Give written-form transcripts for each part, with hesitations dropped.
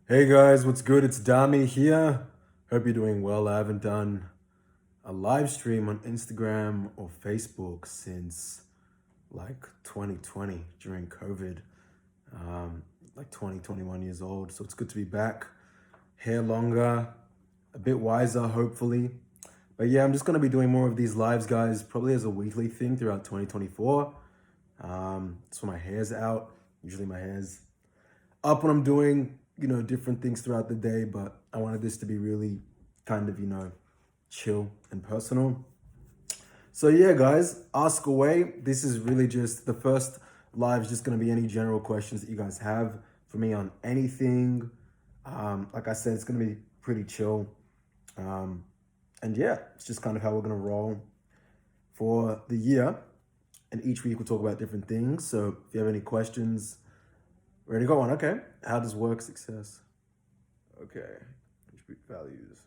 Hey guys, what's good? It's Dami here. Hope you're doing well. I haven't done a live stream on Instagram or Facebook since like 2020 during COVID, like 20, 21 years old. So it's good to be back. Hair longer, a bit wiser, hopefully. But yeah, I'm just going to be doing more of these lives, guys, probably as a weekly thing throughout 2024. So my hair's out. Usually my hair's up when I'm doing, different things throughout the day, but I wanted this to be really kind of, chill and personal. So yeah, guys, ask away. This is really just the first live is just going to be any general questions that you guys have for me on anything. Like I said, it's going to be pretty chill. And yeah, it's just kind of how we're going to roll for the year. And each week we'll talk about different things. So if you have any questions, ready to go on. Okay. How does work success? Okay. Values,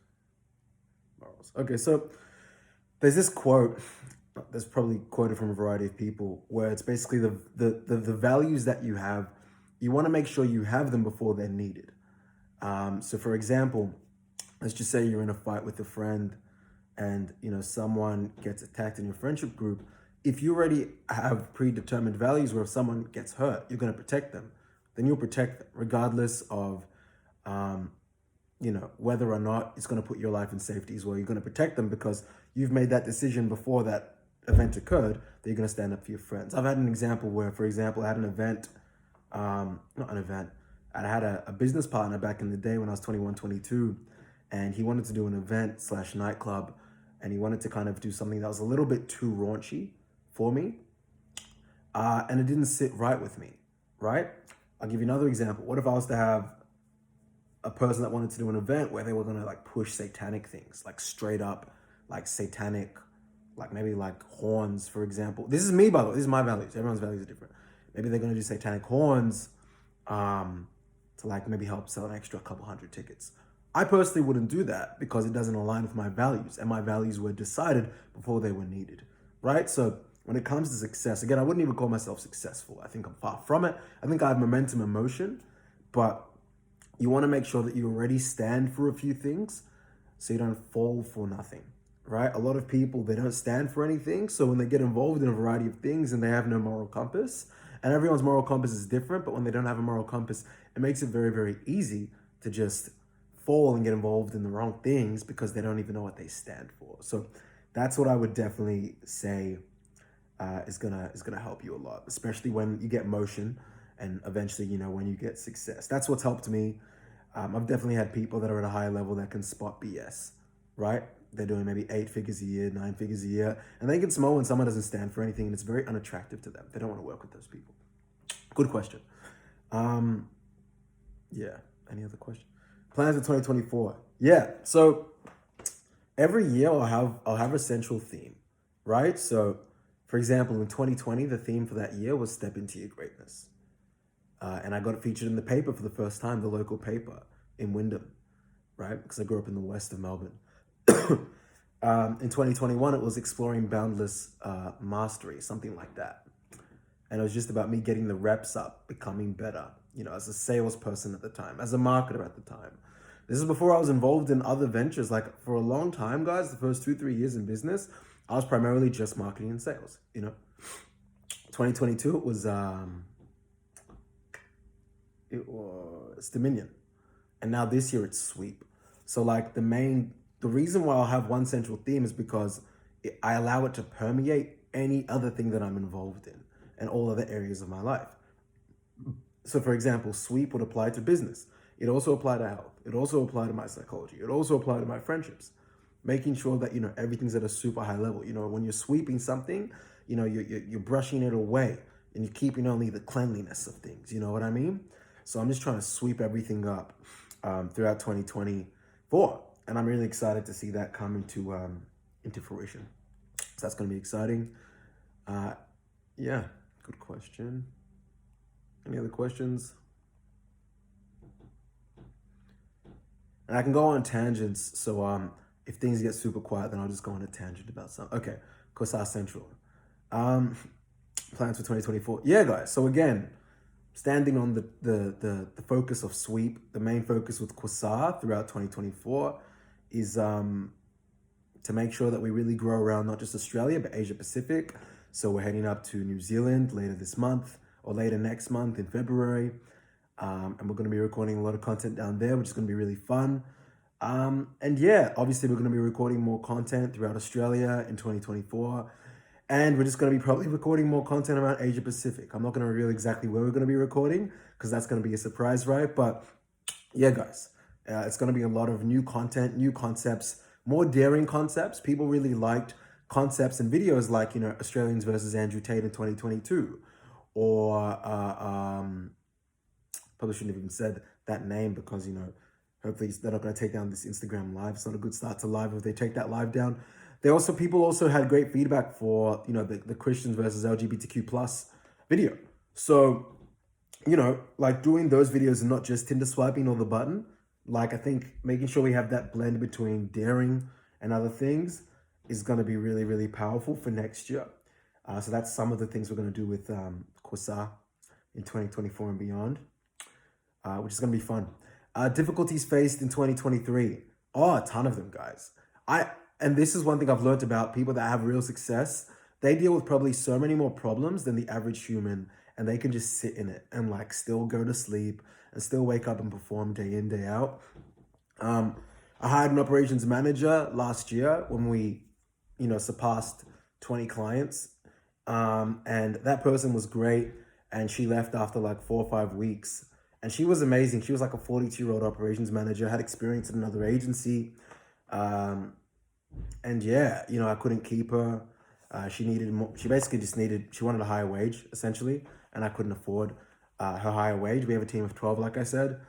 morals. Okay, so there's this quote that's probably quoted from a variety of people where it's basically the values that you have, you want to make sure you have them before they're needed. So for example, let's just say you're in a fight with a friend and someone gets attacked in your friendship group. If you already have predetermined values where if someone gets hurt, you're going to protect them, then you'll protect them regardless of whether or not it's going to put your life in safety as well. You're going to protect them because you've made that decision before that event occurred that you're going to stand up for your friends. I've had an example where, for example, I had an event, not an event, I had a business partner back in the day when I was 21, 22, and he wanted to do an event slash nightclub, and he wanted to kind of do something that was a little bit too raunchy for me, and it didn't sit right with me, right? I'll give you another example. What if I was to have a person that wanted to do an event where they were going to like push satanic things, like straight up, like satanic, like maybe like horns, for example. This is me, by the way. This is my values. Everyone's values are different. Maybe they're going to do satanic horns to like maybe help sell an extra couple hundred tickets. I personally wouldn't do that because it doesn't align with my values, and my values were decided before they were needed, right? So when it comes to success, again, I wouldn't even call myself successful. I think I'm far from it. I think I have momentum and motion, but you want to make sure that you already stand for a few things so you don't fall for nothing, right? A lot of people, they don't stand for anything. So when they get involved in a variety of things and they have no moral compass, and everyone's moral compass is different, but when they don't have a moral compass, it makes it very, very easy to just fall and get involved in the wrong things because they don't even know what they stand for. So that's what I would definitely say is gonna help you a lot, especially when you get motion and eventually, when you get success. That's what's helped me. I've definitely had people that are at a higher level that can spot BS, right? They're doing maybe 8 figures a year, 9 figures a year, and they can smell when someone doesn't stand for anything, and it's very unattractive to them. They don't want to work with those people. Good question. Yeah. Any other question? Plans for 2024. Yeah. So every year I'll have a central theme, right? So, for example, in 2020, the theme for that year was step into your greatness. And I got it featured in the paper for the first time, the local paper in Wyndham, right? Because I grew up in the west of Melbourne. In 2021, it was exploring boundless mastery, something like that. And it was just about me getting the reps up, becoming better, as a salesperson at the time, as a marketer at the time. This is before I was involved in other ventures. Like for a long time, guys, the first 2-3 years in business, I was primarily just marketing and sales. 2022, it was Dominion. And now this year it's sweep. So like the reason why I'll have one central theme is because I allow it to permeate any other thing that I'm involved in and all other areas of my life. So for example, sweep would apply to business. It also apply to health. It also apply to my psychology. It also apply to my friendships. Making sure that, everything's at a super high level. When you're sweeping something, you're brushing it away and you're keeping only the cleanliness of things. You know what I mean? So I'm just trying to sweep everything up throughout 2024. And I'm really excited to see that come into fruition. So that's going to be exciting. Yeah, good question. Any other questions? And I can go on tangents. So if things get super quiet, then I'll just go on a tangent about something. Okay, Kosa Central. Plans for 2024. Yeah, guys. So again, standing on the focus of sweep, the main focus with Quasar throughout 2024 is to make sure that we really grow around not just Australia, but Asia Pacific. So we're heading up to New Zealand later this month or later next month in February. And we're going to be recording a lot of content down there, which is going to be really fun. And yeah, obviously we're going to be recording more content throughout Australia in 2024. And we're just going to be probably recording more content around Asia Pacific. I'm not going to reveal exactly where we're going to be recording because that's going to be a surprise, right? But yeah, guys, it's going to be a lot of new content, new concepts, more daring concepts. People really liked concepts and videos like, Australians versus Andrew Tate in 2022. Or probably shouldn't have even said that name because, hopefully they're not going to take down this Instagram live. It's not a good start to live if they take that live down. People also had great feedback for, the Christians versus LGBTQ plus video. So, like doing those videos and not just Tinder swiping or the button, like I think making sure we have that blend between daring and other things is going to be really, really powerful for next year. So that's some of the things we're going to do with Quasar in 2024 and beyond, which is going to be fun. Difficulties faced in 2023. Oh, a ton of them, guys. And this is one thing I've learned about people that have real success. They deal with probably so many more problems than the average human, and they can just sit in it and like still go to sleep and still wake up and perform day in, day out. I hired an operations manager last year when we, surpassed 20 clients. And that person was great. And she left after like 4 or 5 weeks. And she was amazing. She was like a 42-year-old operations manager, had experience in another agency. And yeah, I couldn't keep her. She needed more. She basically she wanted a higher wage, essentially. And I couldn't afford her higher wage. We have a team of 12, like I said.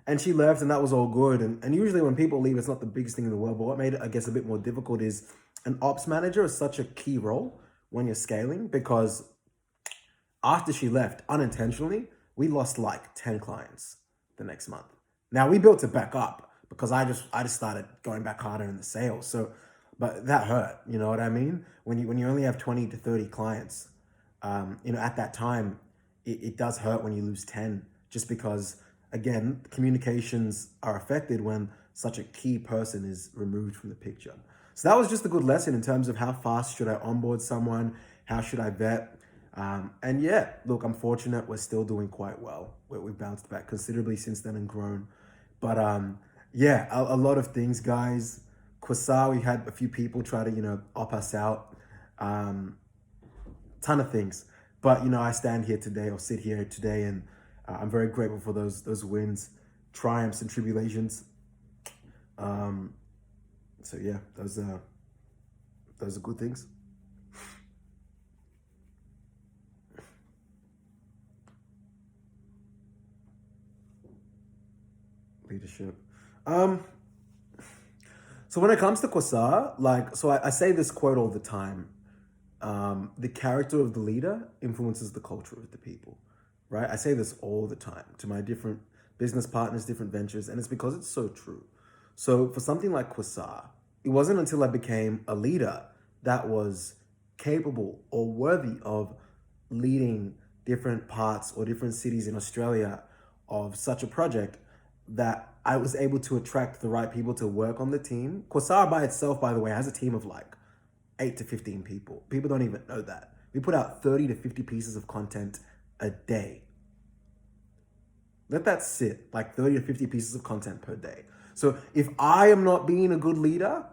And she left, and that was all good. And usually when people leave, it's not the biggest thing in the world. But what made it, I guess, a bit more difficult is an ops manager is such a key role when you're scaling, because after she left, unintentionally, we lost like 10 clients the next month. Now we built it back up because I just started going back harder in the sales. So, but that hurt, you know what I mean? When you only have 20 to 30 clients, at that time, it does hurt when you lose 10, just because, again, communications are affected when such a key person is removed from the picture. So that was just a good lesson in terms of how fast should I onboard someone, how should I vet. And yeah, look, I'm fortunate we're still doing quite well. We've bounced back considerably since then and grown. But yeah, a lot of things, guys. Quasar, we had a few people try to, op us out. Ton of things. But, I stand here today or sit here today, and I'm very grateful for those wins, triumphs, and tribulations. So yeah, those are good things. Leadership. So when it comes to Quasar, I say this quote all the time. The character of the leader influences the culture of the people, right? I say this all the time to my different business partners, different ventures, and it's because it's so true. So for something like Quasar, it wasn't until I became a leader that was capable or worthy of leading different parts or different cities in Australia of such a project that I was able to attract the right people to work on the team. Quasar by itself, by the way, has a team of like 8 to 15 people. People don't even know that. We put out 30 to 50 pieces of content a day. Let that sit, like 30 to 50 pieces of content per day. So if I am not being a good leader,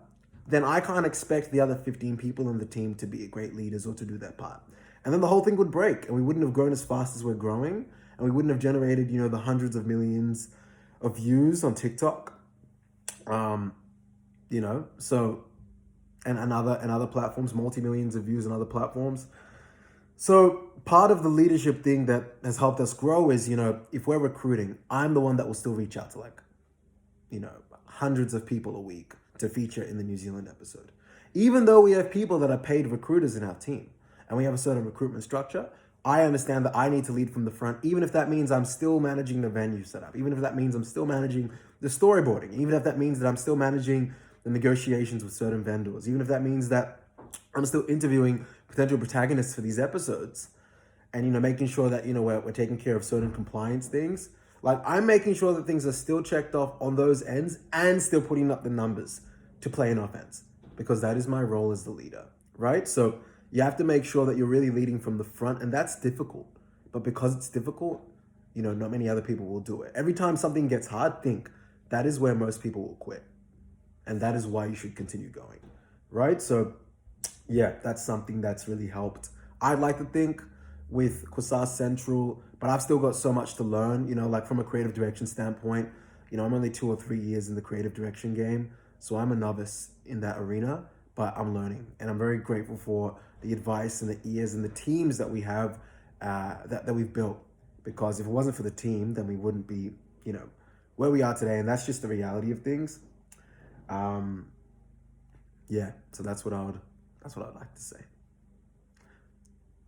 then I can't expect the other 15 people in the team to be great leaders or to do their part. And then the whole thing would break, and we wouldn't have grown as fast as we're growing, and we wouldn't have generated, the hundreds of millions of views on TikTok. So and other platforms, multi-millions of views on other platforms. So part of the leadership thing that has helped us grow is, if we're recruiting, I'm the one that will still reach out to hundreds of people a week to feature in the New Zealand episode. Even though we have people that are paid recruiters in our team and we have a certain recruitment structure, I understand that I need to lead from the front, even if that means I'm still managing the venue setup, even if that means I'm still managing the storyboarding, even if that means that I'm still managing the negotiations with certain vendors, even if that means that I'm still interviewing potential protagonists for these episodes. and, making sure that, we're taking care of certain compliance things. Like, I'm making sure that things are still checked off on those ends and still putting up the numbers to play an offense, because that is my role as the leader, right? So you have to make sure that you're really leading from the front, and that's difficult. But because it's difficult, not many other people will do it. Every time something gets hard, think that is where most people will quit. And that is why you should continue going, right? So yeah, that's something that's really helped. I'd like to think with Quasar Central, but I've still got so much to learn, like from a creative direction standpoint. I'm only 2 or 3 years in the creative direction game, so I'm a novice in that arena, but I'm learning. And I'm very grateful for the advice and the ears and the teams that we have, that we've built. Because if it wasn't for the team, then we wouldn't be, where we are today. And that's just the reality of things. Yeah, so that's what I'd like to say.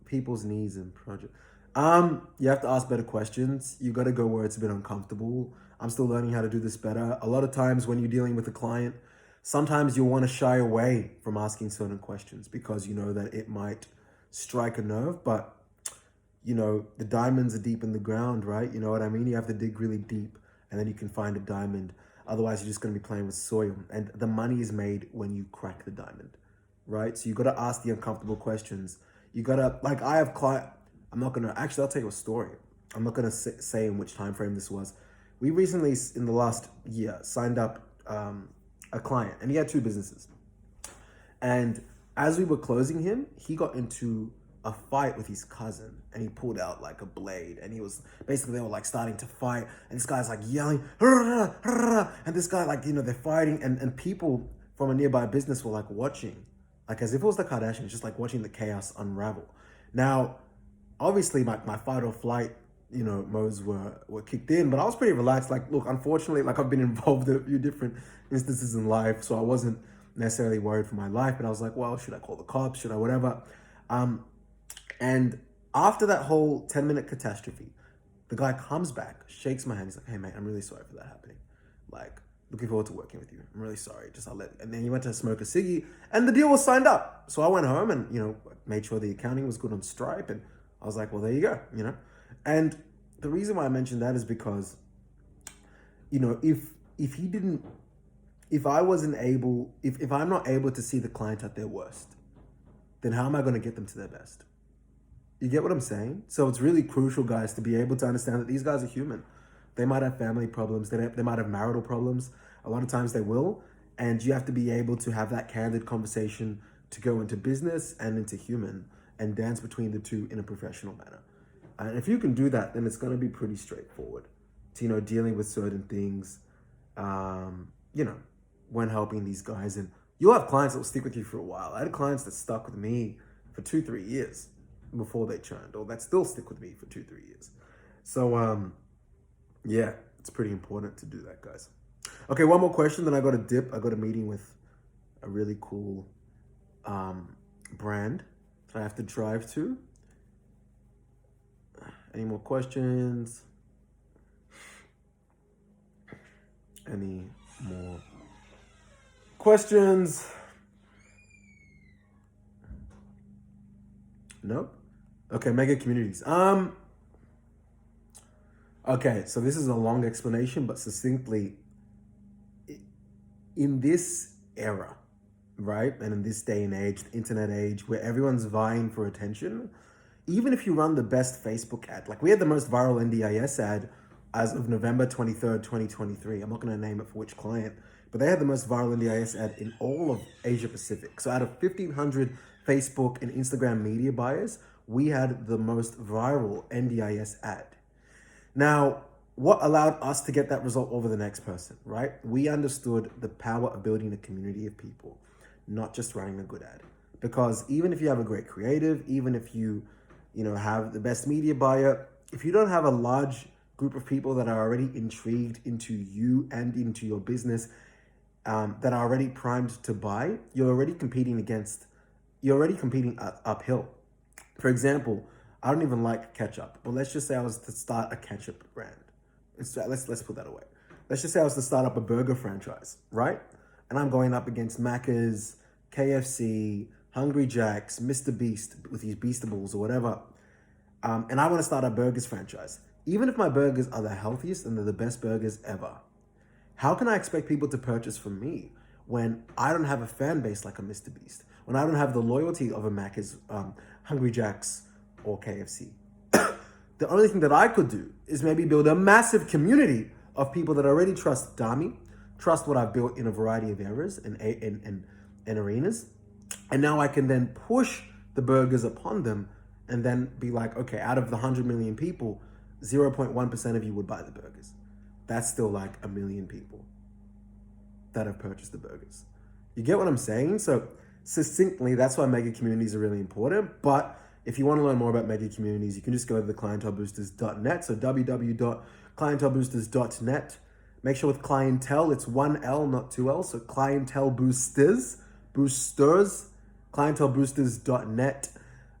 People's needs and project. You have to ask better questions. You got to go where it's a bit uncomfortable. I'm still learning how to do this better. A lot of times when you're dealing with a client, sometimes you'll want to shy away from asking certain questions because you know that it might strike a nerve, but the diamonds are deep in the ground, right? You know what I mean? You have to dig really deep and then you can find a diamond. Otherwise, you're just going to be playing with soil, and the money is made when you crack the diamond, right? So you got to ask the uncomfortable questions. You got to, like, I have client, I'll tell you a story. I'm not going to say in which time frame this was. We recently, in the last year, signed up a client, and he had 2 businesses. And as we were closing him, he got into a fight with his cousin, and he pulled out like a blade, and he was basically, they were like starting to fight, and this guy's like yelling, and this guy, like, they're fighting, and people from a nearby business were like watching, like as if it was the Kardashians, just like watching the chaos unravel. Now, obviously my fight or flight, modes were kicked in, but I was pretty relaxed. Like, look, unfortunately, like I've been involved in a few different instances in life, so I wasn't necessarily worried for my life, but I was like, well, should I call the cops? Should I whatever? And after that whole 10-minute catastrophe, the guy comes back, shakes my hand. He's like, hey, mate, I'm really sorry for that happening. Like, looking forward to working with you. I'm really sorry. And then he went to smoke a ciggy, and the deal was signed up. So I went home and, made sure the accounting was good on Stripe. And I was like, well, there you go, And the reason why I mentioned that is because, if I'm not able to see the client at their worst, then how am I going to get them to their best? You get what I'm saying? So it's really crucial, guys, to be able to understand that these guys are human. They might have family problems. They might have marital problems. A lot of times they will. And you have to be able to have that candid conversation to go into business and into human and dance between the two in a professional manner. And if you can do that, then it's going to be pretty straightforward to, dealing with certain things, when helping these guys. And you'll have clients that will stick with you for a while. I had clients that stuck with me for 2-3 years before they churned, or that still stick with me for 2-3 years. So, yeah, it's pretty important to do that, guys. Okay, one more question, then I got a dip. I got a meeting with a really cool brand that I have to drive to. Any more questions? Any more questions? Nope. Okay, mega communities. Okay, so this is a long explanation, but succinctly, in this era, right, and in this day and age, the internet age, where everyone's vying for attention, even if you run the best Facebook ad, like we had the most viral NDIS ad as of November 23rd, 2023. I'm not going to name it for which client, but they had the most viral NDIS ad in all of Asia Pacific. So out of 1,500 Facebook and Instagram media buyers, we had the most viral NDIS ad. Now, what allowed us to get that result over the next person, right? We understood the power of building a community of people, not just running a good ad. Because even if you have a great creative, even if you have the best media buyer, if you don't have a large group of people that are already intrigued into you and into your business, that are already primed to buy, you're already competing uphill. For example, I don't even like ketchup, but let's just say I was to start a ketchup brand. Let's put that away. Let's just say I was to start up a burger franchise, right? And I'm going up against Macca's, KFC, Hungry Jack's, Mr. Beast with his Beastables or whatever. and I want to start a burgers franchise. Even if my burgers are the healthiest and they're the best burgers ever, how can I expect people to purchase from me when I don't have a fan base like a Mr. Beast? When I don't have the loyalty of a Macca's, Hungry Jack's, or KFC? The only thing that I could do is maybe build a massive community of people that already trust Dami, trust what I've built in a variety of areas and arenas. And now I can then push the burgers upon them and then be like, okay, out of the 100 million people, 0.1% of you would buy the burgers. That's still like 1 million people that have purchased the burgers. You get what I'm saying? So succinctly, that's why mega communities are really important. But if you want to learn more about mega communities, you can just go to the clienteleboosters.net. So www.clienteleboosters.net. Make sure with clientele, it's 1 L, not 2 L. So clientele boosters, clienteleboosters.net.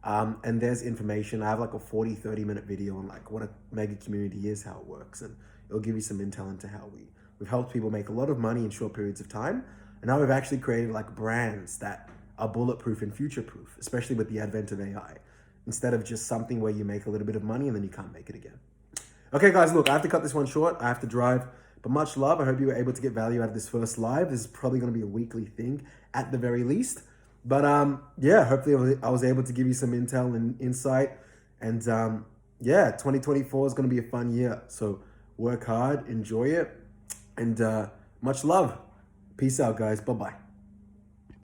And there's information. I have like a 30 minute video on like what a mega community is, how it works. And it'll give you some intel into how we've helped people make a lot of money in short periods of time. And now we've actually created like brands that are bulletproof and future-proof, especially with the advent of AI, instead of just something where you make a little bit of money and then you can't make it again. Okay, guys, look, I have to cut this one short. I have to drive, but much love. I hope you were able to get value out of this first live. This is probably going to be a weekly thing at the very least. But yeah, hopefully I was able to give you some intel and insight. And yeah, 2024 is going to be a fun year. So work hard, enjoy it, and much love. Peace out, guys. Bye-bye.